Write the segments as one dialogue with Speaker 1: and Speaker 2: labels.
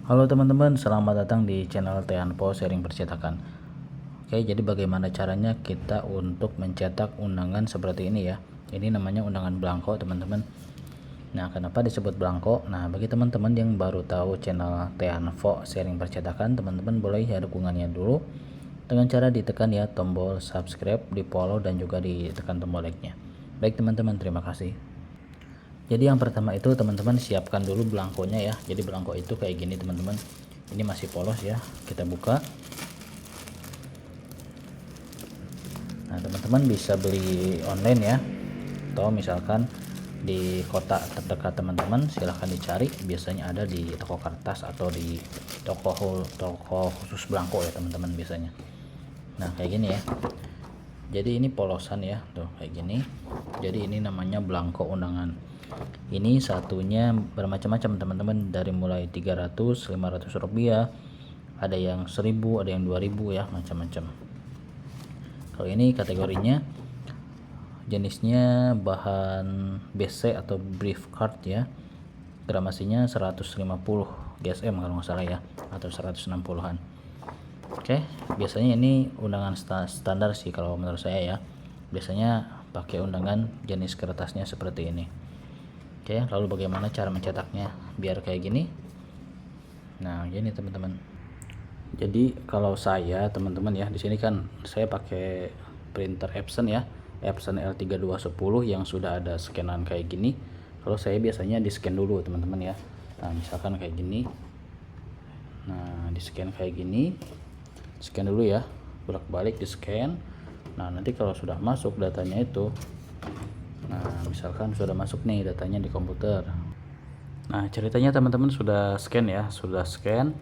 Speaker 1: Halo teman-teman, selamat datang di channel Teanpo Sharing Percetakan. Oke, jadi bagaimana caranya kita untuk mencetak undangan seperti ini ya. Ini namanya undangan blanko teman-teman. Nah, kenapa disebut blanko? Nah, bagi teman-teman yang baru tahu channel Teanpo Sharing Percetakan, teman-teman boleh ya dukungannya dulu dengan cara ditekan ya tombol subscribe, di follow dan juga ditekan tombol like-nya. Baik teman-teman, terima kasih. Jadi yang pertama itu teman-teman siapkan dulu belangkonya ya. Jadi belangko itu kayak gini teman-teman, ini masih polos ya, kita buka. Nah teman-teman bisa beli online ya, atau misalkan di kota terdekat teman-teman silahkan dicari, biasanya ada di toko kertas atau di toko khusus belangko ya teman-teman biasanya. Nah kayak gini ya, jadi ini polosan ya tuh kayak gini. Jadi ini namanya belangko undangan. Ini satunya bermacam-macam teman-teman, dari mulai 300 500 rupiah, ada yang 1000, ada yang 2000 ya, macam-macam. Kalau ini kategorinya jenisnya bahan BC atau brief card ya, gramasinya 150 GSM kalau nggak salah ya, atau 160-an. Oke, biasanya ini undangan standar sih kalau menurut saya ya. Biasanya pakai undangan jenis kertasnya seperti ini. Oke, lalu bagaimana cara mencetaknya biar kayak gini? Nah, gini teman-teman. Jadi kalau saya teman-teman ya, di sini kan saya pakai printer Epson ya, Epson L3210 yang sudah ada scanan kayak gini. Kalau saya biasanya di scan dulu teman-teman ya. Nah, misalkan kayak gini. Nah, di scan kayak gini. Scan dulu ya, bolak-balik di scan. Nah, nanti kalau sudah masuk datanya itu, nah misalkan sudah masuk nih datanya di komputer. Nah ceritanya teman-teman sudah scan ya, sudah scan.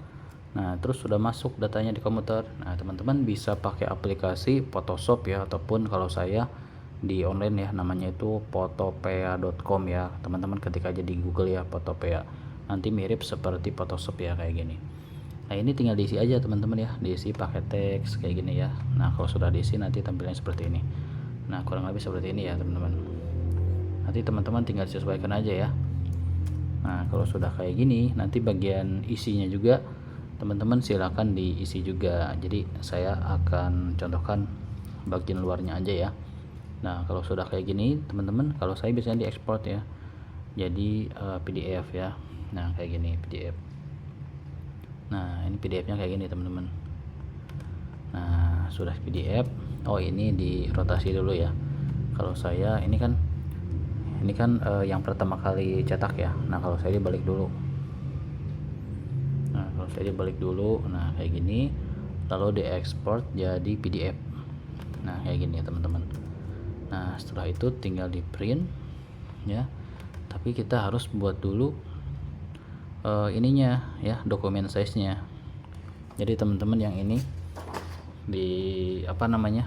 Speaker 1: Nah terus sudah masuk datanya di komputer. Nah teman-teman bisa pakai aplikasi Photoshop ya, ataupun kalau saya di online ya, namanya itu photopea.com ya teman-teman. Ketika aja di Google ya Photopea, nanti mirip seperti Photoshop ya kayak gini. Nah ini tinggal diisi aja teman-teman ya, diisi pakai teks kayak gini ya. Nah kalau sudah diisi nanti tampilannya seperti ini. Nah kurang lebih seperti ini ya teman-teman. Nanti teman-teman tinggal disesuaikan aja ya. Nah kalau sudah kayak gini, nanti bagian isinya juga teman-teman silakan diisi juga. Jadi saya akan contohkan bagian luarnya aja ya. Nah kalau sudah kayak gini teman-teman, kalau saya biasanya diekspor ya, jadi PDF ya. Nah kayak gini PDF. Nah ini PDF nya kayak gini teman-teman. Nah sudah PDF. Oh ini dirotasi dulu ya. Kalau saya ini kan yang pertama kali cetak ya. Nah kalau saya dibalik dulu. Nah kalau saya dibalik dulu, nah kayak gini, lalu diekspor jadi PDF. Nah kayak gini ya teman-teman. Nah setelah itu tinggal di print ya, tapi kita harus buat dulu ininya ya, dokumen size nya. Jadi teman-teman yang ini di apa namanya,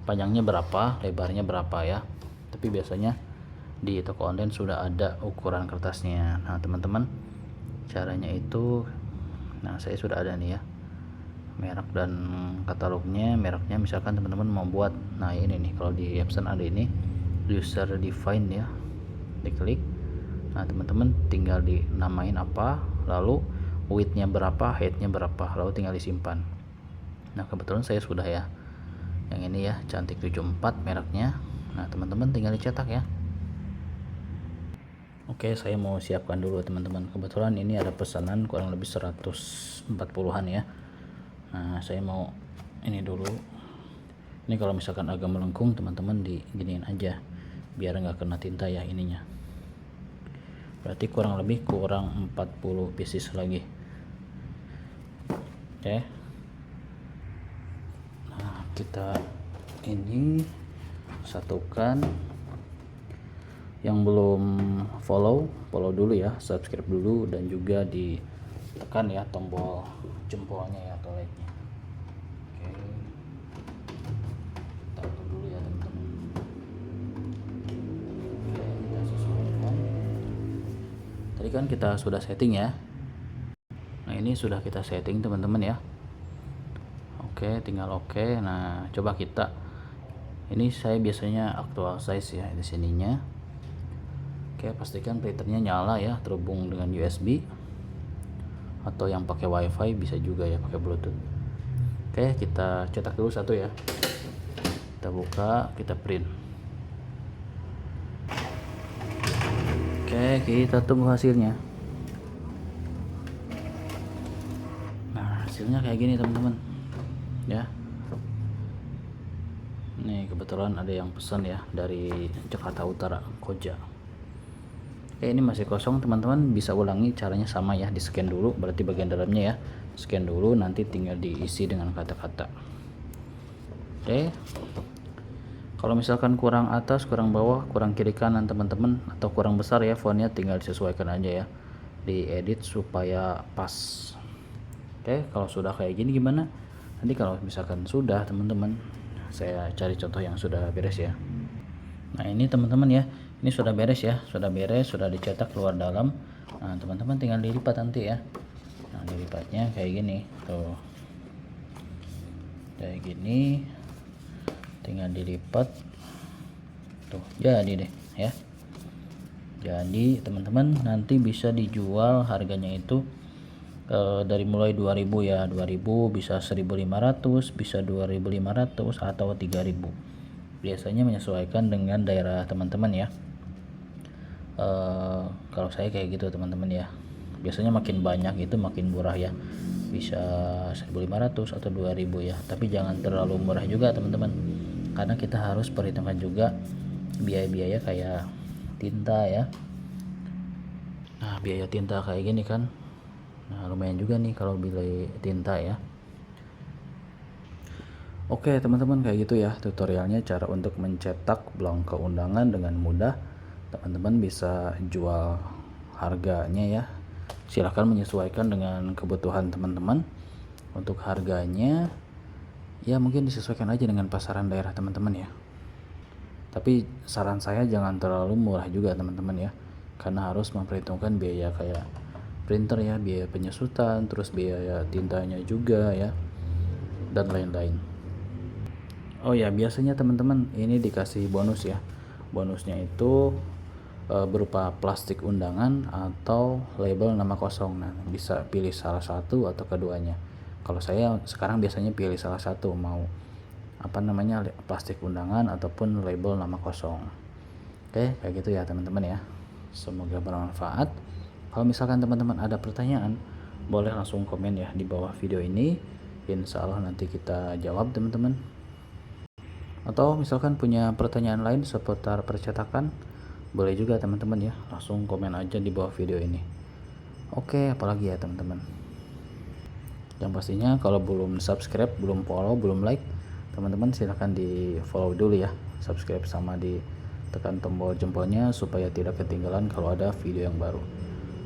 Speaker 1: panjangnya berapa, lebarnya berapa ya. Tapi biasanya di toko online sudah ada ukuran kertasnya. Nah teman-teman caranya itu, nah saya sudah ada nih ya merek dan katalognya. Mereknya misalkan teman-teman mau buat, nah ini nih kalau di Epson ada ini user define ya, diklik. Nah teman-teman tinggal dinamain apa, lalu widthnya berapa, heightnya berapa, lalu tinggal disimpan. Nah kebetulan saya sudah ya yang ini ya, cantik 74 mereknya. Nah teman-teman tinggal dicetak ya. Oke, saya mau siapkan dulu teman-teman. Kebetulan ini ada pesanan kurang lebih 140-an ya. Nah saya mau ini dulu. Ini kalau misalkan agak melengkung teman-teman diginiin aja biar nggak kena tinta ya ininya. Berarti kurang 40 pieces lagi. Oke, nah kita ini satukan. Yang belum follow dulu ya, subscribe dulu, dan juga ditekan ya tombol jempolnya ya, atau like nya. Oke, kita atur dulu ya teman-teman. Oke, kita sesuaikan. Tadi kan kita sudah setting ya. Nah ini sudah kita setting teman-teman ya. Oke, tinggal oke. Nah coba kita, ini saya biasanya actual size ya di sininya. Oke, pastikan printernya nyala ya, terhubung dengan USB. atau yang pakai wifi bisa juga ya pakai bluetooth. Oke, kita cetak dulu satu ya, kita buka, kita print. Oke, kita tunggu hasilnya. Nah, hasilnya kayak gini teman-teman ya. Nih kebetulan ada yang pesan ya dari Jakarta Utara, Koja. Ini masih kosong teman-teman, bisa ulangi caranya sama ya, di scan dulu, berarti bagian dalamnya ya, scan dulu, nanti tinggal diisi dengan kata-kata. Oke, kalau misalkan kurang atas, kurang bawah, kurang kiri kanan teman-teman, atau kurang besar ya fontnya, tinggal disesuaikan aja ya, diedit supaya pas. Oke, kalau sudah kayak gini gimana? Nanti kalau misalkan sudah teman-teman, saya cari contoh yang sudah beres ya. Nah ini teman-teman ya, ini sudah beres ya, sudah beres, sudah dicetak luar dalam. Nah teman-teman tinggal dilipat nanti ya. Nah dilipatnya kayak gini tuh, kayak gini, tinggal dilipat tuh, jadi deh ya. Jadi teman-teman nanti bisa dijual, harganya itu dari mulai 2000 ya, 2000 bisa 1500, bisa 2500 atau 3000, biasanya menyesuaikan dengan daerah teman-teman ya. Kalau saya kayak gitu teman-teman ya, biasanya makin banyak itu makin murah ya, bisa 1500 atau 2000 ya, tapi jangan terlalu murah juga teman-teman, karena kita harus perhitungkan juga biaya-biaya kayak tinta ya. Nah biaya tinta kayak gini kan, nah lumayan juga nih kalau beli tinta ya. Oke teman-teman, kayak gitu ya tutorialnya cara untuk mencetak blong keundangan dengan mudah. Teman-teman bisa jual harganya ya, silahkan menyesuaikan dengan kebutuhan teman-teman. Untuk harganya ya mungkin disesuaikan aja dengan pasaran daerah teman-teman ya, tapi saran saya jangan terlalu murah juga teman-teman ya, karena harus memperhitungkan biaya kayak printer ya, biaya penyusutan, terus biaya tintanya juga ya, dan lain-lain. Oh ya, biasanya teman-teman ini dikasih bonus ya, bonusnya itu berupa plastik undangan atau label nama kosong. Nah bisa pilih salah satu atau keduanya. Kalau saya sekarang biasanya pilih salah satu, mau apa namanya, plastik undangan ataupun label nama kosong. Oke, kayak gitu ya teman-teman ya, semoga bermanfaat. Kalau misalkan teman-teman ada pertanyaan, boleh langsung komen ya di bawah video ini, insya Allah nanti kita jawab teman-teman. Atau misalkan punya pertanyaan lain seputar percetakan, boleh juga teman-teman ya, langsung komen aja di bawah video ini. Oke, apalagi ya teman-teman, yang pastinya kalau belum subscribe, belum follow, belum like, teman-teman silahkan di follow dulu ya, subscribe sama ditekan tombol jempolnya supaya tidak ketinggalan kalau ada video yang baru.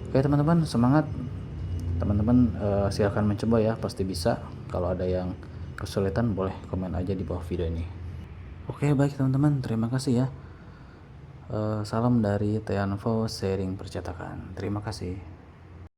Speaker 1: Oke teman-teman, semangat teman-teman, silahkan mencoba ya, pasti bisa. Kalau ada yang kesulitan boleh komen aja di bawah video ini. Oke baik teman-teman, terima kasih ya. Salam dari Teanfo Sharing Percetakan, terima kasih.